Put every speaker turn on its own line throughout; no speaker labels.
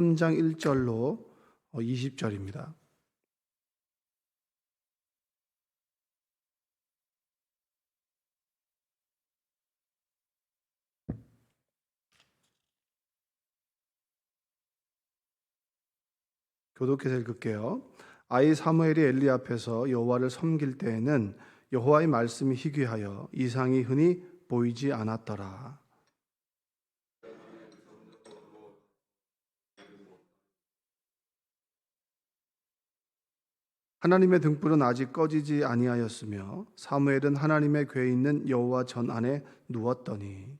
3장 1절로 20절입니다. 교독해서 읽을게요. 아이 사무엘이 엘리 앞에서 여호와를 섬길 때에는 여호와의 말씀이 희귀하여 이상이 흔히 보이지 않았더라. 하나님의 등불은 아직 꺼지지 아니하였으며 사무엘은 하나님의 궤에 있는 여호와 전 안에 누웠더니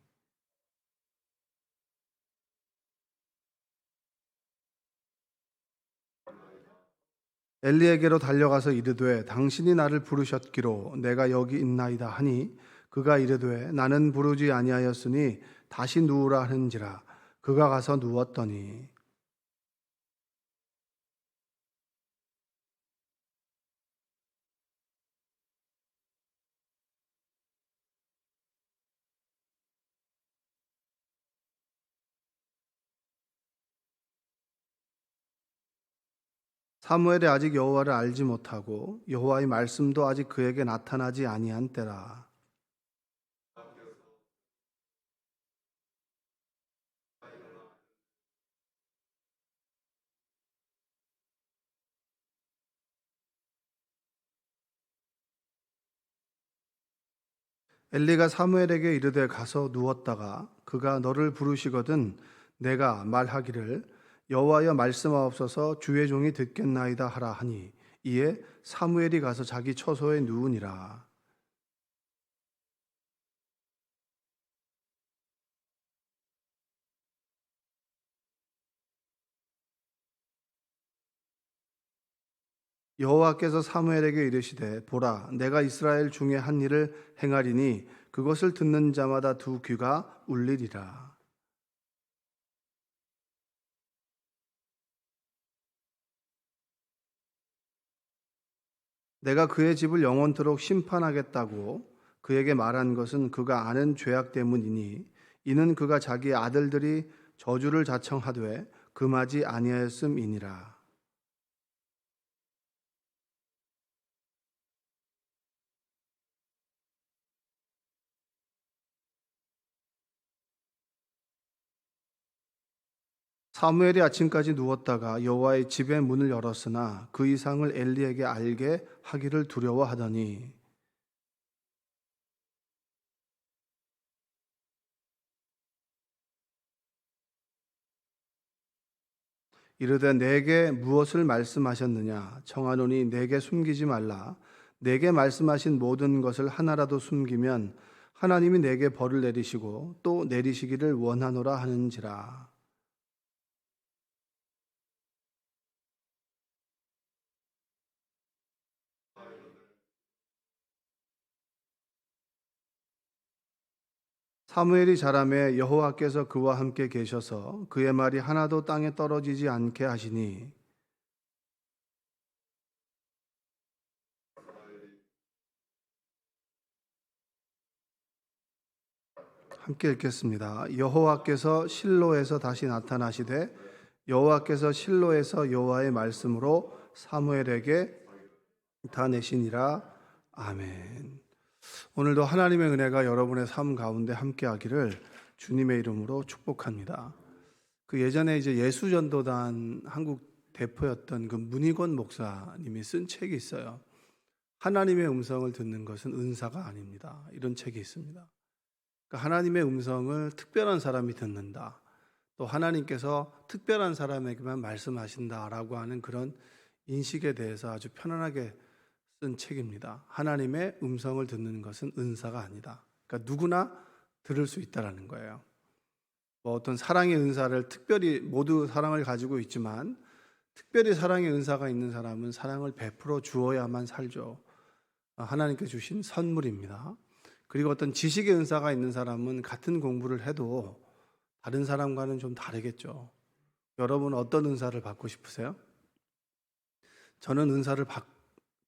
엘리에게로 달려가서 이르되 당신이 나를 부르셨기로 내가 여기 있나이다 하니 그가 이르되 나는 부르지 아니하였으니 다시 누우라 하는지라. 그가 가서 누웠더니 사무엘이 아직 여호와를 알지 못하고 여호와의 말씀도 아직 그에게 나타나지 아니한 때라. 엘리가 사무엘에게 이르되 가서 누웠다가 그가 너를 부르시거든 내가 말하기를 여호와여 말씀하옵소서 주의 종이 듣겠나이다 하라 하니 이에 사무엘이 가서 자기 처소에 누우니라. 여호와께서 사무엘에게 이르시되 보라 내가 이스라엘 중에 한 일을 행하리니 그것을 듣는 자마다 두 귀가 울리리라. 내가 그의 집을 영원토록 심판하겠다고 그에게 말한 것은 그가 아는 죄악 때문이니 이는 그가 자기 아들들이 저주를 자청하되 금하지 아니하였음이니라. 사무엘이 아침까지 누웠다가 여호와의 집의 문을 열었으나 그 이상을 엘리에게 알게 하기를 두려워하더니 이르되 내게 무엇을 말씀하셨느냐 청하노니 내게 숨기지 말라. 내게 말씀하신 모든 것을 하나라도 숨기면 하나님이 내게 벌을 내리시고 또 내리시기를 원하노라 하는지라. 사무엘이 자라매 여호와께서 그와 함께 계셔서 그의 말이 하나도 땅에 떨어지지 않게 하시니 함께 읽겠습니다. 여호와께서 실로에서 다시 나타나시되 여호와께서 실로에서 여호와의 말씀으로 사무엘에게 다 내시니라. 아멘. 오늘도 하나님의 은혜가 여러분의 삶 가운데 함께하기를 주님의 이름으로 축복합니다. 그 예전에 이제 예수전도단 한국 대표였던 그 문희권 목사님이 쓴 책이 있어요. 하나님의 음성을 듣는 것은 은사가 아닙니다. 이런 책이 있습니다. 그러니까 하나님의 음성을 특별한 사람이 듣는다. 또 하나님께서 특별한 사람에게만 말씀하신다라고 하는 그런 인식에 대해서 아주 편안하게 쓴 책입니다. 하나님의 음성을 듣는 것은 은사가 아니다. 그러니까 누구나 들을 수 있다라는 거예요. 뭐 어떤 사랑의 은사를 특별히 모두 사랑을 가지고 있지만 특별히 사랑의 은사가 있는 사람은 사랑을 베풀어 주어야만 살죠. 하나님께 주신 선물입니다. 그리고 어떤 지식의 은사가 있는 사람은 같은 공부를 해도 다른 사람과는 좀 다르겠죠. 여러분 어떤 은사를 받고 싶으세요? 저는 은사를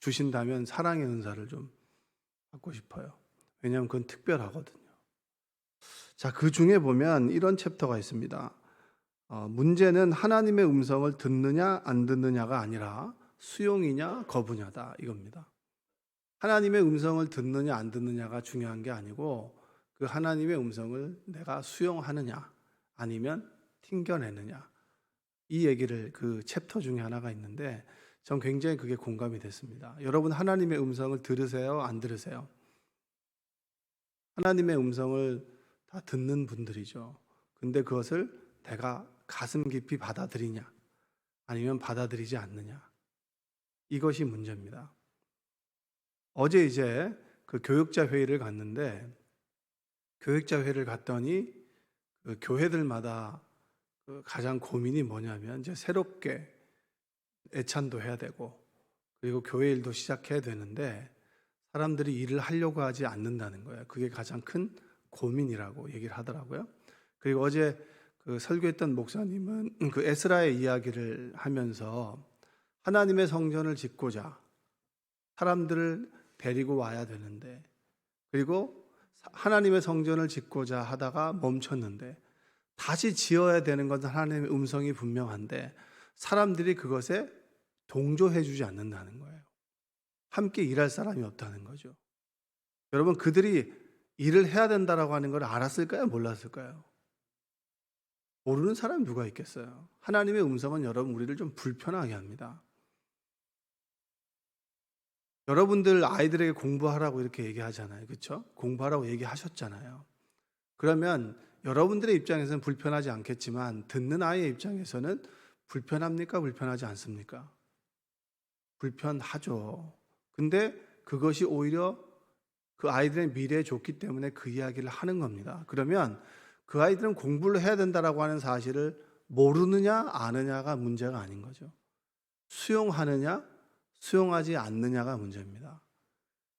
주신다면 사랑의 은사를 좀 받고 싶어요. 왜냐하면 그건 특별하거든요. 자, 그 중에 보면 이런 챕터가 있습니다. 문제는 하나님의 음성을 듣느냐 안 듣느냐가 아니라 수용이냐 거부냐다 이겁니다. 하나님의 음성을 듣느냐 안 듣느냐가 중요한 게 아니고 그 하나님의 음성을 내가 수용하느냐 아니면 튕겨내느냐, 이 얘기를 그 챕터 중에 하나가 있는데 전 굉장히 그게 공감이 됐습니다. 여러분 하나님의 음성을 들으세요? 안 들으세요? 하나님의 음성을 다 듣는 분들이죠. 근데 그것을 내가 가슴 깊이 받아들이냐 아니면 받아들이지 않느냐, 이것이 문제입니다. 어제 이제 그 교육자 회의를 갔는데, 교육자 회의를 갔더니 그 교회들마다 그 가장 고민이 뭐냐면 이제 새롭게 애찬도 해야 되고 그리고 교회 일도 시작해야 되는데 사람들이 일을 하려고 하지 않는다는 거예요. 그게 가장 큰 고민이라고 얘기를 하더라고요. 그리고 어제 그 설교했던 목사님은 그 에스라의 이야기를 하면서 하나님의 성전을 짓고자 사람들을 데리고 와야 되는데, 그리고 하나님의 성전을 짓고자 하다가 멈췄는데 다시 지어야 되는 것은 하나님의 음성이 분명한데 사람들이 그것에 동조해 주지 않는다는 거예요. 함께 일할 사람이 없다는 거죠. 여러분, 그들이 일을 해야 된다라고 하는 걸 알았을까요? 몰랐을까요? 모르는 사람이 누가 있겠어요? 하나님의 음성은 여러분 우리를 좀 불편하게 합니다. 여러분들 아이들에게 공부하라고 이렇게 얘기하잖아요. 그렇죠? 공부하라고 얘기하셨잖아요. 그러면 여러분들의 입장에서는 불편하지 않겠지만 듣는 아이의 입장에서는 불편합니까? 불편하지 않습니까? 불편하죠. 근데 그것이 오히려 그 아이들의 미래에 좋기 때문에 그 이야기를 하는 겁니다. 그러면 그 아이들은 공부를 해야 된다라고 하는 사실을 모르느냐 아느냐가 문제가 아닌 거죠. 수용하느냐 수용하지 않느냐가 문제입니다.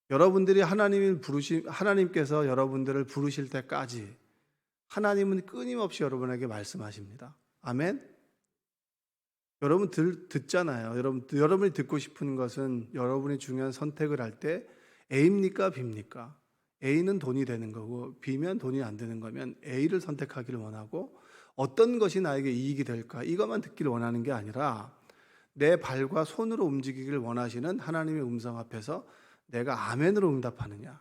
여러분들이 하나님께서 여러분들을 부르실 때까지 하나님은 끊임없이 여러분에게 말씀하십니다. 아멘? 여러분 듣잖아요. 여러분이 듣고 싶은 것은 여러분이 중요한 선택을 할 때 A입니까? B입니까? A는 돈이 되는 거고 B면 돈이 안 되는 거면 A를 선택하기를 원하고, 어떤 것이 나에게 이익이 될까? 이것만 듣기를 원하는 게 아니라 내 발과 손으로 움직이기를 원하시는 하나님의 음성 앞에서 내가 아멘으로 응답하느냐,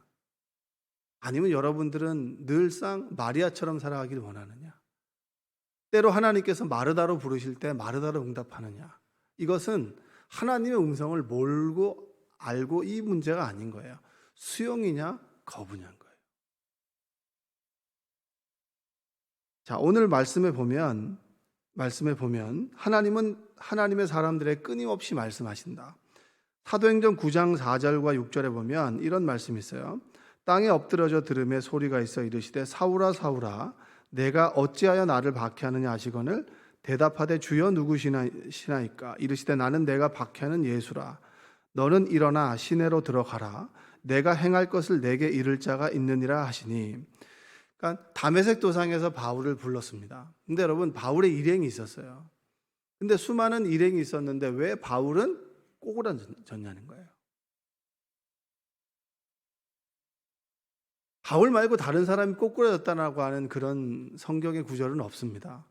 아니면 여러분들은 늘상 마리아처럼 살아가기를 원하느냐, 때로 하나님께서 마르다로 부르실 때 마르다로 응답하느냐, 이것은 하나님의 음성을 몰고 알고 이 문제가 아닌 거예요. 수용이냐 거부냐인 거예요. 자, 오늘 말씀에 보면 하나님은 하나님의 사람들에게 끊임없이 말씀하신다. 사도행전 9장 4절과 6절에 보면 이런 말씀이 있어요. 땅에 엎드러져 들음에 소리가 있어 이르시되 사울아 사울아 내가 어찌하여 나를 박해하느냐 하시거늘 대답하되 주여 누구시나이까? 이르시되 나는 내가 박해하는 예수라. 너는 일어나 시내로 들어가라. 내가 행할 것을 내게 이를 자가 있느니라 하시니. 그러니까 다메섹 도상에서 바울을 불렀습니다. 근데 여러분, 바울의 일행이 있었어요. 근데 수많은 일행이 있었는데 왜 바울은 꼬꾸라졌냐는 거예요. 바울 말고 다른 사람이 꼬꾸라졌다라고 하는 그런 성경의 구절은 없습니다.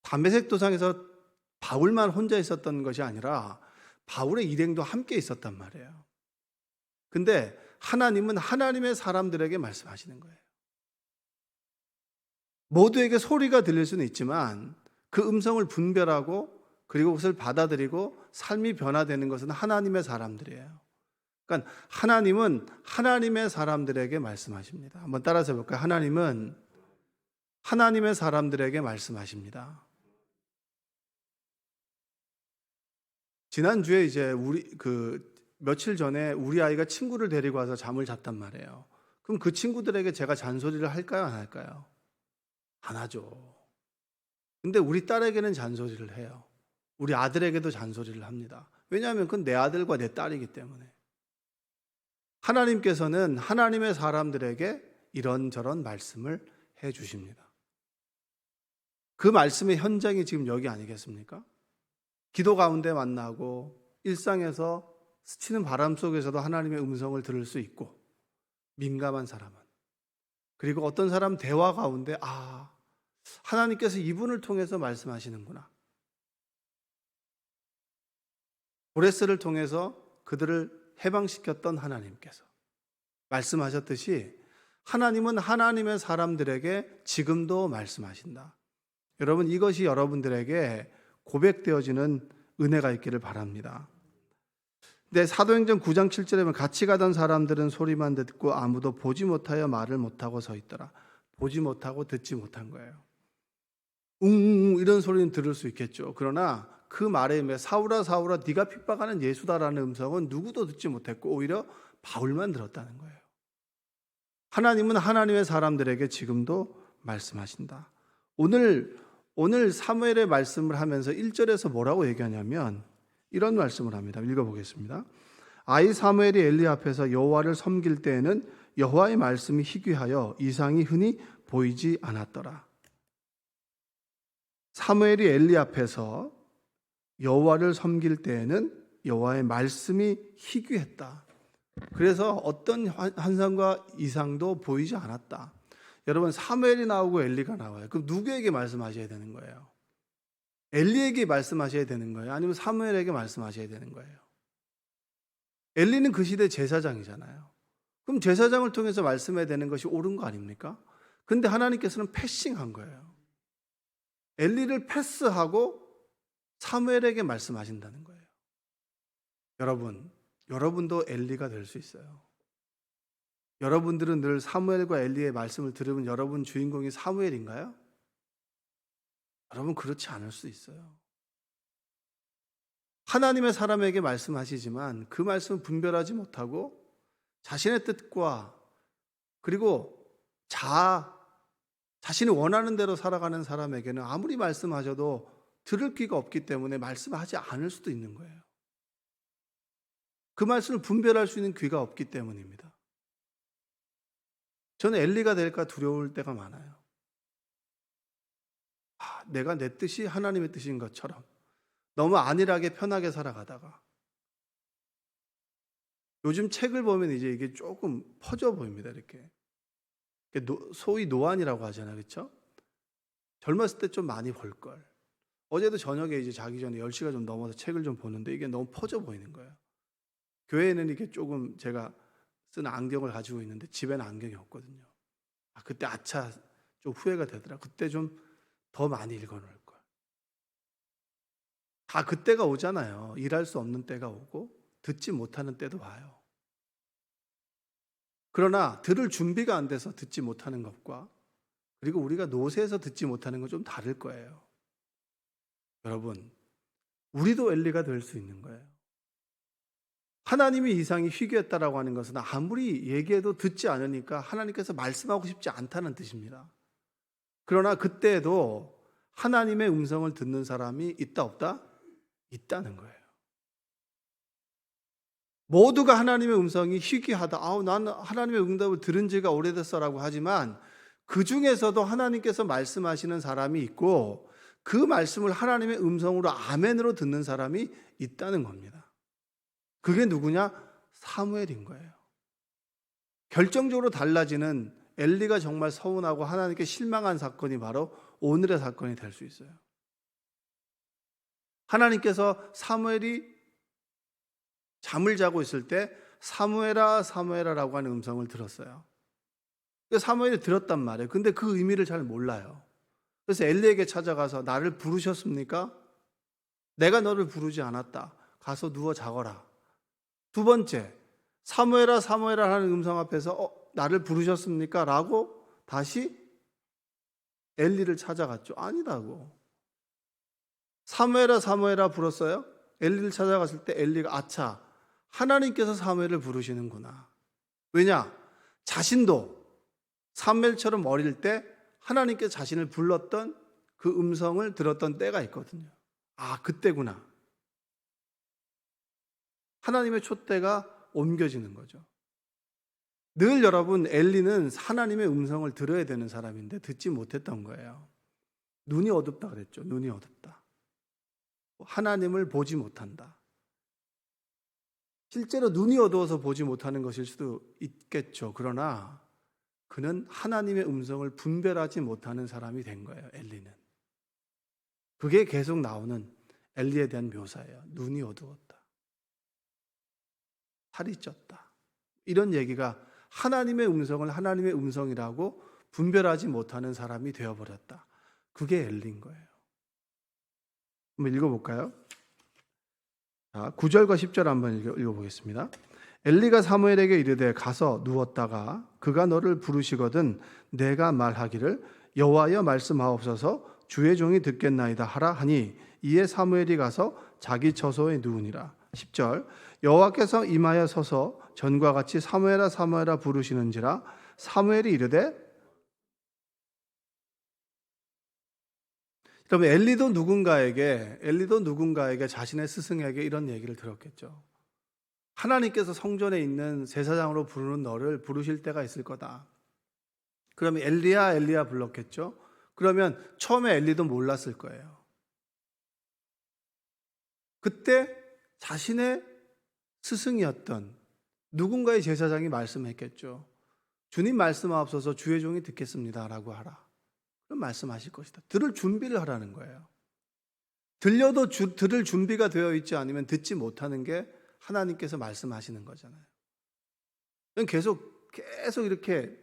다메섹 도상에서 바울만 혼자 있었던 것이 아니라 바울의 일행도 함께 있었단 말이에요. 근데 하나님은 하나님의 사람들에게 말씀하시는 거예요. 모두에게 소리가 들릴 수는 있지만 그 음성을 분별하고 그리고 그것을 받아들이고 삶이 변화되는 것은 하나님의 사람들이에요. 그러니까 하나님은 하나님의 사람들에게 말씀하십니다. 한번 따라서 해볼까요? 하나님은 하나님의 사람들에게 말씀하십니다. 지난주에 이제 며칠 전에 우리 아이가 친구를 데리고 와서 잠을 잤단 말이에요. 그럼 그 친구들에게 제가 잔소리를 할까요? 안 할까요? 안 하죠. 근데 우리 딸에게는 잔소리를 해요. 우리 아들에게도 잔소리를 합니다. 왜냐하면 그건 내 아들과 내 딸이기 때문에. 하나님께서는 하나님의 사람들에게 이런저런 말씀을 해 주십니다. 그 말씀의 현장이 지금 여기 아니겠습니까? 기도 가운데 만나고 일상에서 스치는 바람 속에서도 하나님의 음성을 들을 수 있고, 민감한 사람은. 그리고 어떤 사람 대화 가운데 하나님께서 이분을 통해서 말씀하시는구나. 고레스를 통해서 그들을 해방시켰던 하나님께서 말씀하셨듯이 하나님은 하나님의 사람들에게 지금도 말씀하신다. 여러분, 이것이 여러분들에게 고백되어지는 은혜가 있기를 바랍니다. 근데 사도행전 9장 7절에 보면 같이 가던 사람들은 소리만 듣고 아무도 보지 못하여 말을 못하고 서 있더라. 보지 못하고 듣지 못한 거예요. 웅웅 이런 소리는 들을 수 있겠죠. 그러나 그 말에 의해 사울아 사울아 네가 핍박하는 예수다라는 음성은 누구도 듣지 못했고 오히려 바울만 들었다는 거예요. 하나님은 하나님의 사람들에게 지금도 말씀하신다. 오늘 사무엘의 말씀을 하면서 1절에서 뭐라고 얘기하냐면 이런 말씀을 합니다. 읽어보겠습니다. 아이 사무엘이 엘리 앞에서 여호와를 섬길 때에는 여호와의 말씀이 희귀하여 이상이 흔히 보이지 않았더라. 사무엘이 엘리 앞에서 여호와를 섬길 때에는 여호와의 말씀이 희귀했다. 그래서 어떤 환상과 이상도 보이지 않았다. 여러분, 사무엘이 나오고 엘리가 나와요. 그럼 누구에게 말씀하셔야 되는 거예요? 엘리에게 말씀하셔야 되는 거예요? 아니면 사무엘에게 말씀하셔야 되는 거예요? 엘리는 그 시대 제사장이잖아요. 그럼 제사장을 통해서 말씀해야 되는 것이 옳은 거 아닙니까? 근데 하나님께서는 패싱한 거예요. 엘리를 패스하고 사무엘에게 말씀하신다는 거예요. 여러분도 엘리가 될 수 있어요. 여러분들은 늘 사무엘과 엘리의 말씀을 들으면 여러분 주인공이 사무엘인가요? 여러분 그렇지 않을 수 있어요. 하나님의 사람에게 말씀하시지만 그 말씀을 분별하지 못하고 자신의 뜻과 그리고 자신이 원하는 대로 살아가는 사람에게는 아무리 말씀하셔도 들을 귀가 없기 때문에 말씀하지 않을 수도 있는 거예요. 그 말씀을 분별할 수 있는 귀가 없기 때문입니다. 저는 엘리가 될까 두려울 때가 많아요. 내가 내 뜻이 하나님의 뜻인 것처럼 너무 안일하게 편하게 살아가다가 요즘 책을 보면 이제 이게 조금 퍼져 보입니다. 이렇게 소위 노안이라고 하잖아요. 그렇죠? 젊었을 때 좀 많이 볼 걸. 어제도 저녁에 이제 자기 전에 10시가 좀 넘어서 책을 좀 보는데 이게 너무 퍼져 보이는 거예요. 교회에는 이렇게 조금 제가 쓴 안경을 가지고 있는데 집에는 안경이 없거든요. 그때 좀 후회가 되더라. 그때 좀 더 많이 읽어놓을 걸. 다 그때가 오잖아요. 일할 수 없는 때가 오고 듣지 못하는 때도 와요. 그러나 들을 준비가 안 돼서 듣지 못하는 것과 그리고 우리가 노쇠해서 듣지 못하는 건 좀 다를 거예요. 여러분, 우리도 엘리가 될 수 있는 거예요. 하나님이 이상이 희귀했다라고 하는 것은 아무리 얘기해도 듣지 않으니까 하나님께서 말씀하고 싶지 않다는 뜻입니다. 그러나 그때에도 하나님의 음성을 듣는 사람이 있다 없다? 있다는 거예요. 모두가 하나님의 음성이 희귀하다. 나는 하나님의 응답을 들은 지가 오래됐어라고 하지만 그 중에서도 하나님께서 말씀하시는 사람이 있고 그 말씀을 하나님의 음성으로 아멘으로 듣는 사람이 있다는 겁니다. 그게 누구냐? 사무엘인 거예요. 결정적으로 달라지는 엘리가 정말 서운하고 하나님께 실망한 사건이 바로 오늘의 사건이 될 수 있어요. 하나님께서 사무엘이 잠을 자고 있을 때 사무엘아 사무엘아라고 하는 음성을 들었어요. 사무엘이 들었단 말이에요. 근데 그 의미를 잘 몰라요. 그래서 엘리에게 찾아가서 나를 부르셨습니까? 내가 너를 부르지 않았다. 가서 누워 자거라. 두 번째, 사무엘아 사무엘아 하는 음성 앞에서 나를 부르셨습니까? 라고 다시 엘리를 찾아갔죠. 아니다고. 사무엘아 사무엘아 불렀어요? 엘리를 찾아갔을 때 엘리가 아차, 하나님께서 사무엘을 부르시는구나. 왜냐? 자신도 사무엘처럼 어릴 때 하나님께서 자신을 불렀던 그 음성을 들었던 때가 있거든요. 그때구나. 하나님의 촛대가 옮겨지는 거죠. 늘 여러분, 엘리는 하나님의 음성을 들어야 되는 사람인데 듣지 못했던 거예요. 눈이 어둡다 그랬죠. 눈이 어둡다. 하나님을 보지 못한다. 실제로 눈이 어두워서 보지 못하는 것일 수도 있겠죠. 그러나 그는 하나님의 음성을 분별하지 못하는 사람이 된 거예요. 엘리는. 그게 계속 나오는 엘리에 대한 묘사예요. 눈이 어두웠다. 살이 쪘다. 이런 얘기가 하나님의 음성을 하나님의 음성이라고 분별하지 못하는 사람이 되어버렸다. 그게 엘리인 거예요. 한번 읽어볼까요? 자, 9절과 10절 한번 읽어보겠습니다. 엘리가 사무엘에게 이르되 가서 누웠다가 그가 너를 부르시거든 내가 말하기를 여호와여 말씀하옵소서 주의 종이 듣겠나이다 하라 하니 이에 사무엘이 가서 자기 처소에 누우니라. 10절 여호와께서 임하여 서서 전과 같이 사무엘아 사무엘아 부르시는지라 사무엘이 이르되 그러면 엘리도 누군가에게 자신의 스승에게 이런 얘기를 들었겠죠. 하나님께서 성전에 있는 제사장으로 부르는 너를 부르실 때가 있을 거다. 그러면 엘리야 불렀겠죠. 그러면 처음에 엘리도 몰랐을 거예요. 그때 자신의 스승이었던 누군가의 제사장이 말씀했겠죠. 주님 말씀하옵소서 주의 종이 듣겠습니다 라고 하라. 그럼 말씀하실 것이다. 들을 준비를 하라는 거예요. 들려도 들을 준비가 되어 있지 않으면 듣지 못하는 게 하나님께서 말씀하시는 거잖아요. 계속 이렇게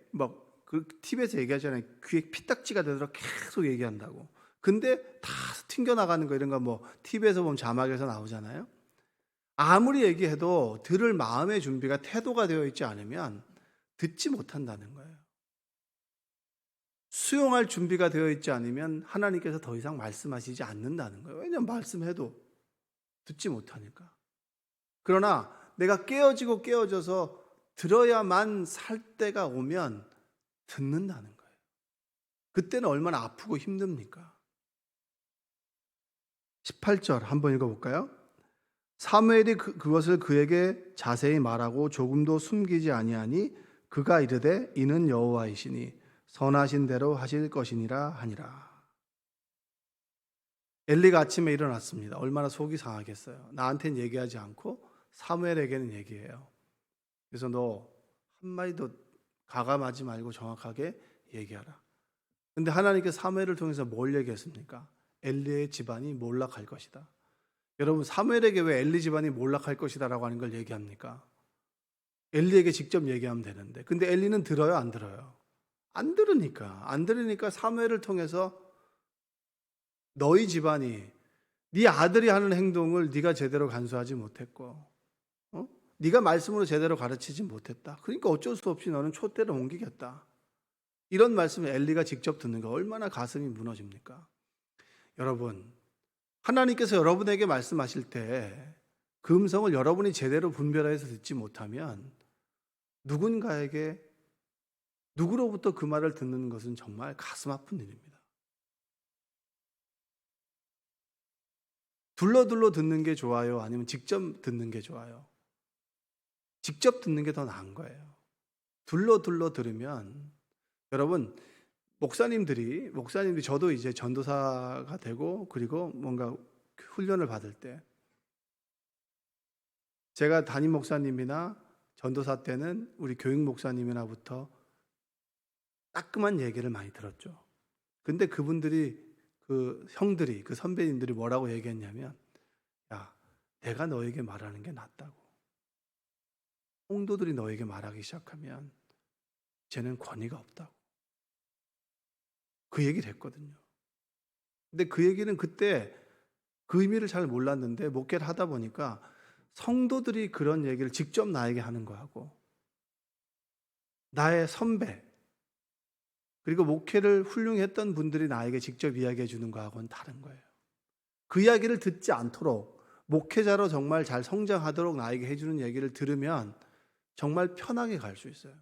그 TV에서 얘기하잖아요. 귀에 피딱지가 되도록 계속 얘기한다고. 근데 다 튕겨나가는 거 이런 거 뭐 TV에서 보면 자막에서 나오잖아요. 아무리 얘기해도 들을 마음의 준비가 태도가 되어 있지 않으면 듣지 못한다는 거예요. 수용할 준비가 되어 있지 않으면 하나님께서 더 이상 말씀하시지 않는다는 거예요. 왜냐하면 말씀해도 듣지 못하니까. 그러나 내가 깨어져서 들어야만 살 때가 오면 듣는다는 거예요. 그때는 얼마나 아프고 힘듭니까? 18절 한번 읽어볼까요? 사무엘이 그것을 그에게 자세히 말하고 조금도 숨기지 아니하니 그가 이르되 이는 여호와이시니 선하신 대로 하실 것이니라 하니라. 엘리가 아침에 일어났습니다. 얼마나 속이 상하겠어요. 나한테는 얘기하지 않고 사무엘에게는 얘기해요. 그래서 너 한마디도 가감하지 말고 정확하게 얘기하라. 근데 하나님께서 사무엘을 통해서 뭘 얘기했습니까? 엘리의 집안이 몰락할 것이다. 여러분 사무엘에게 왜 엘리 집안이 몰락할 것이다 라고 하는 걸 얘기합니까? 엘리에게 직접 얘기하면 되는데 근데 엘리는 들어요 안 들어요? 안 들으니까 사무엘을 통해서 너희 집안이 네 아들이 하는 행동을 네가 제대로 간수하지 못했고 네가 말씀으로 제대로 가르치지 못했다. 그러니까 어쩔 수 없이 너는 촛대를 옮기겠다. 이런 말씀을 엘리가 직접 듣는 거 얼마나 가슴이 무너집니까? 여러분 하나님께서 여러분에게 말씀하실 때 그 음성을 여러분이 제대로 분별해서 듣지 못하면 누구로부터 그 말을 듣는 것은 정말 가슴 아픈 일입니다. 둘러둘러 듣는 게 좋아요? 아니면 직접 듣는 게 좋아요? 직접 듣는 게 더 나은 거예요. 둘러둘러 들으면 여러분 목사님들이 저도 이제 전도사가 되고 그리고 뭔가 훈련을 받을 때 제가 담임 목사님이나 전도사 때는 우리 교육 목사님이나부터 따끔한 얘기를 많이 들었죠. 근데 그분들이 그 형들이 그 선배님들이 뭐라고 얘기했냐면 야 내가 너에게 말하는 게 낫다고. 성도들이 너에게 말하기 시작하면 쟤는 권위가 없다고. 그 얘기를 했거든요. 근데 그 얘기는 그때 그 의미를 잘 몰랐는데 목회를 하다 보니까 성도들이 그런 얘기를 직접 나에게 하는 거하고 나의 선배 그리고 목회를 훌륭히 했던 분들이 나에게 직접 이야기해 주는 거하고는 다른 거예요. 그 이야기를 듣지 않도록 목회자로 정말 잘 성장하도록 나에게 해주는 얘기를 들으면 정말 편하게 갈 수 있어요.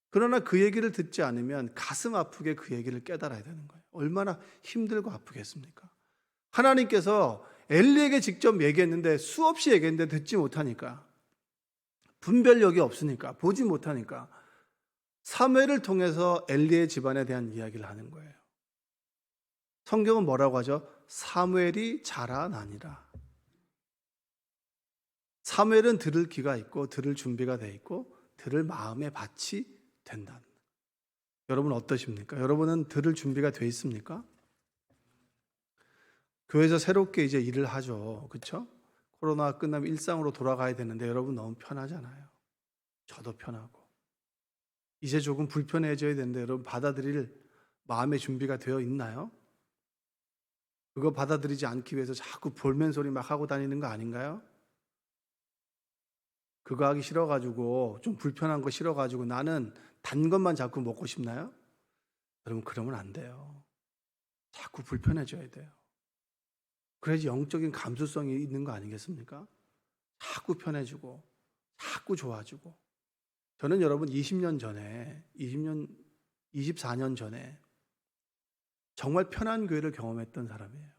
그러나 그 얘기를 듣지 않으면 가슴 아프게 그 얘기를 깨달아야 되는 거예요. 얼마나 힘들고 아프겠습니까? 하나님께서 엘리에게 직접 얘기했는데 수없이 얘기했는데 듣지 못하니까 분별력이 없으니까 보지 못하니까 사무엘을 통해서 엘리의 집안에 대한 이야기를 하는 거예요. 성경은 뭐라고 하죠? 사무엘이 자라나니라. 사무엘은 들을 귀가 있고 들을 준비가 돼 있고 들을 마음의 밭이 된다. 여러분 어떠십니까? 여러분은 들을 준비가 돼 있습니까? 교회에서 새롭게 이제 일을 하죠. 그렇죠? 코로나가 끝나면 일상으로 돌아가야 되는데 여러분 너무 편하잖아요. 저도 편하고. 이제 조금 불편해져야 되는데 여러분 받아들일 마음의 준비가 되어 있나요? 그거 받아들이지 않기 위해서 자꾸 볼멘 소리 막 하고 다니는 거 아닌가요? 그거 하기 싫어가지고 좀 불편한 거 싫어가지고 나는 단 것만 자꾸 먹고 싶나요? 여러분 그러면 안 돼요. 자꾸 불편해져야 돼요. 그래야지 영적인 감수성이 있는 거 아니겠습니까? 자꾸 편해지고 자꾸 좋아지고. 저는 여러분 24년 전에 정말 편한 교회를 경험했던 사람이에요.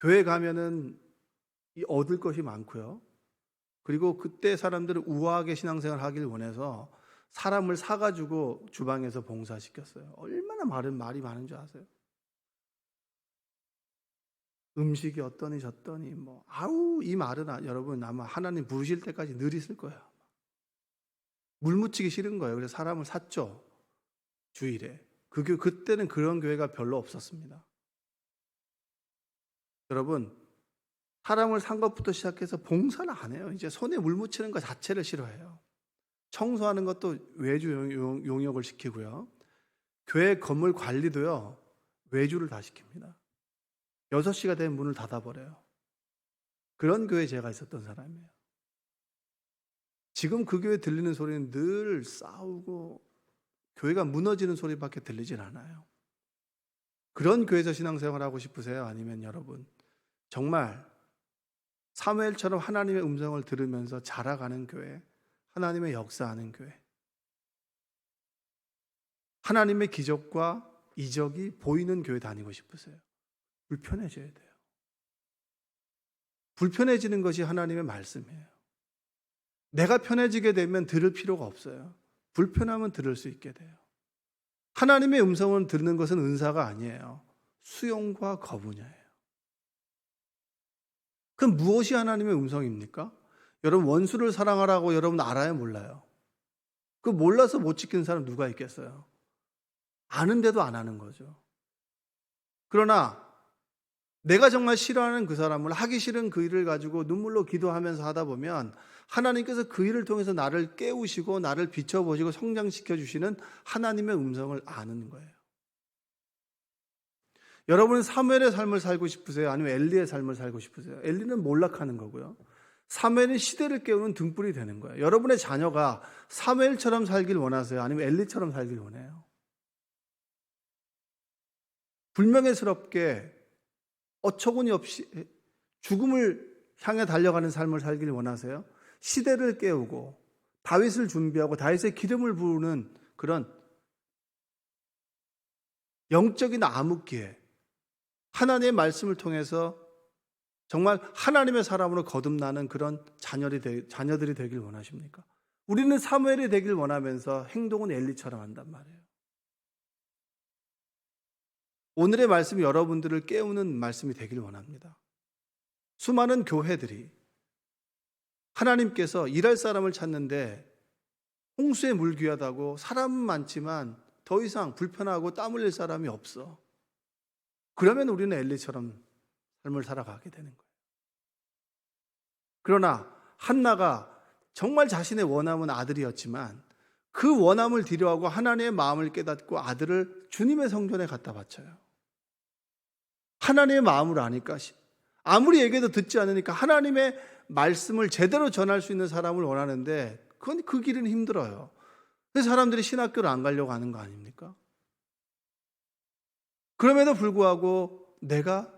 교회 가면은 얻을 것이 많고요. 그리고 그때 사람들은 우아하게 신앙생활을 하길 원해서 사람을 사가지고 주방에서 봉사시켰어요. 얼마나 말이 많은 줄 아세요? 음식이 어떠니 저떠니 이 말은 여러분 아마 하나님 부르실 때까지 늘 있을 거예요. 물 묻히기 싫은 거예요. 그래서 사람을 샀죠. 주일에. 그때는 그런 교회가 별로 없었습니다. 여러분 사람을 산 것부터 시작해서 봉사를 안 해요. 이제 손에 물 묻히는 것 자체를 싫어해요. 청소하는 것도 외주 용역을 시키고요. 교회 건물 관리도요. 외주를 다 시킵니다. 6시가 되면 문을 닫아버려요. 그런 교회에 제가 있었던 사람이에요. 지금 그 교회 들리는 소리는 늘 싸우고 교회가 무너지는 소리밖에 들리질 않아요. 그런 교회에서 신앙생활 하고 싶으세요? 아니면 여러분 정말 사무엘처럼 하나님의 음성을 들으면서 자라가는 교회, 하나님의 역사하는 교회, 하나님의 기적과 이적이 보이는 교회 다니고 싶으세요? 불편해져야 돼요. 불편해지는 것이 하나님의 말씀이에요. 내가 편해지게 되면 들을 필요가 없어요. 불편하면 들을 수 있게 돼요. 하나님의 음성을 듣는 것은 은사가 아니에요. 수용과 거부냐예요. 그럼 무엇이 하나님의 음성입니까? 여러분 원수를 사랑하라고 여러분 알아요? 몰라요? 그 몰라서 못 지키는 사람 누가 있겠어요? 아는데도 안 하는 거죠. 그러나 내가 정말 싫어하는 그 사람을 하기 싫은 그 일을 가지고 눈물로 기도하면서 하다 보면 하나님께서 그 일을 통해서 나를 깨우시고 나를 비춰보시고 성장시켜 주시는 하나님의 음성을 아는 거예요. 여러분은 사무엘의 삶을 살고 싶으세요? 아니면 엘리의 삶을 살고 싶으세요? 엘리는 몰락하는 거고요. 사무엘은 시대를 깨우는 등불이 되는 거예요. 여러분의 자녀가 사무엘처럼 살길 원하세요? 아니면 엘리처럼 살길 원해요? 불명예스럽게 어처구니 없이 죽음을 향해 달려가는 삶을 살길 원하세요? 시대를 깨우고 다윗을 준비하고 다윗의 기름을 부으는 그런 영적인 암흑기에 하나님의 말씀을 통해서 정말 하나님의 사람으로 거듭나는 그런 자녀들이 되길 원하십니까? 우리는 사무엘이 되길 원하면서 행동은 엘리처럼 한단 말이에요. 오늘의 말씀이 여러분들을 깨우는 말씀이 되길 원합니다. 수많은 교회들이 하나님께서 일할 사람을 찾는데 홍수에 물 귀하다고 사람은 많지만 더 이상 불편하고 땀 흘릴 사람이 없어. 그러면 우리는 엘리처럼 삶을 살아가게 되는 거예요. 그러나 한나가 정말 자신의 원함은 아들이었지만 그 원함을 뒤로하고 하나님의 마음을 깨닫고 아들을 주님의 성전에 갖다 바쳐요. 하나님의 마음을 아니까 아무리 얘기해도 듣지 않으니까 하나님의 말씀을 제대로 전할 수 있는 사람을 원하는데 그 길은 힘들어요. 그래서 사람들이 신학교를 안 가려고 하는 거 아닙니까? 그럼에도 불구하고 내가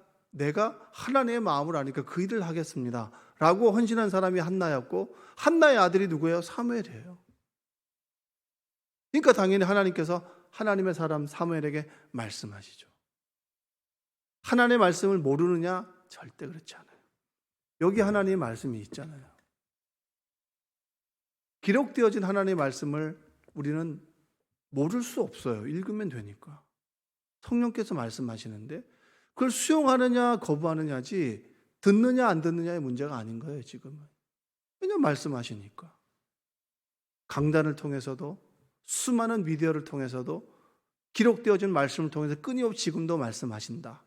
하나님의 마음을 아니까 그 일을 하겠습니다 라고 헌신한 사람이 한나였고 한나의 아들이 누구예요? 사무엘이에요. 그러니까 당연히 하나님께서 하나님의 사람 사무엘에게 말씀하시죠. 하나님의 말씀을 모르느냐? 절대 그렇지 않아요. 여기 하나님의 말씀이 있잖아요. 기록되어진 하나님의 말씀을 우리는 모를 수 없어요. 읽으면 되니까. 성령께서 말씀하시는데 그걸 수용하느냐 거부하느냐지 듣느냐 안 듣느냐의 문제가 아닌 거예요. 지금은. 그냥 말씀하시니까. 강단을 통해서도 수많은 미디어를 통해서도 기록되어진 말씀을 통해서 끊임없이 지금도 말씀하신다.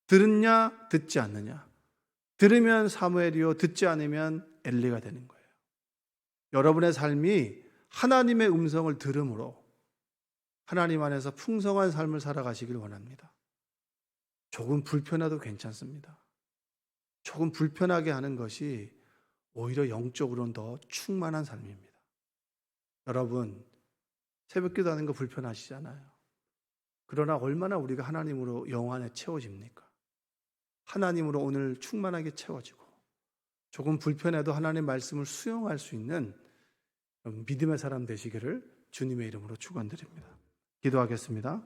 들었냐 듣지 않느냐. 들으면 사무엘이요 듣지 않으면 엘리가 되는 거예요. 여러분의 삶이 하나님의 음성을 들음으로 하나님 안에서 풍성한 삶을 살아가시길 원합니다. 조금 불편해도 괜찮습니다. 조금 불편하게 하는 것이 오히려 영적으로는 더 충만한 삶입니다. 여러분, 새벽기도 하는 거 불편하시잖아요. 그러나 얼마나 우리가 하나님으로 영 안에 채워집니까? 하나님으로 오늘 충만하게 채워지고 조금 불편해도 하나님의 말씀을 수용할 수 있는 믿음의 사람 되시기를 주님의 이름으로 축원드립니다. 기도하겠습니다.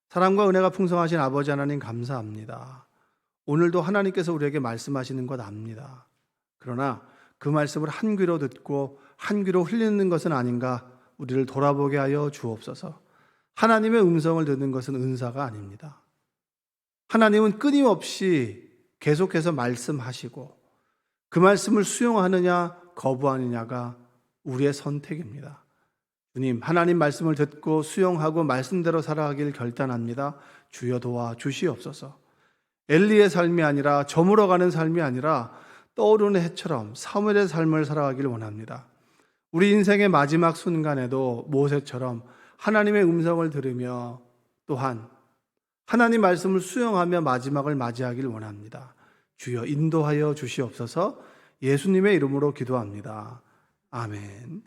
사랑과 은혜가 풍성하신 아버지 하나님 감사합니다. 오늘도 하나님께서 우리에게 말씀하시는 것 압니다. 그러나 그 말씀을 한 귀로 듣고 한 귀로 흘리는 것은 아닌가 우리를 돌아보게 하여 주옵소서. 하나님의 음성을 듣는 것은 은사가 아닙니다. 하나님은 끊임없이 계속해서 말씀하시고 그 말씀을 수용하느냐 거부하느냐가 우리의 선택입니다. 주님, 하나님 말씀을 듣고 수용하고 말씀대로 살아가길 결단합니다. 주여 도와 주시옵소서. 엘리의 삶이 아니라 저물어가는 삶이 아니라 떠오르는 해처럼 사무엘의 삶을 살아가길 원합니다. 우리 인생의 마지막 순간에도 모세처럼 하나님의 음성을 들으며 또한 하나님 말씀을 수용하며 마지막을 맞이하길 원합니다. 주여 인도하여 주시옵소서. 예수님의 이름으로 기도합니다. 아멘.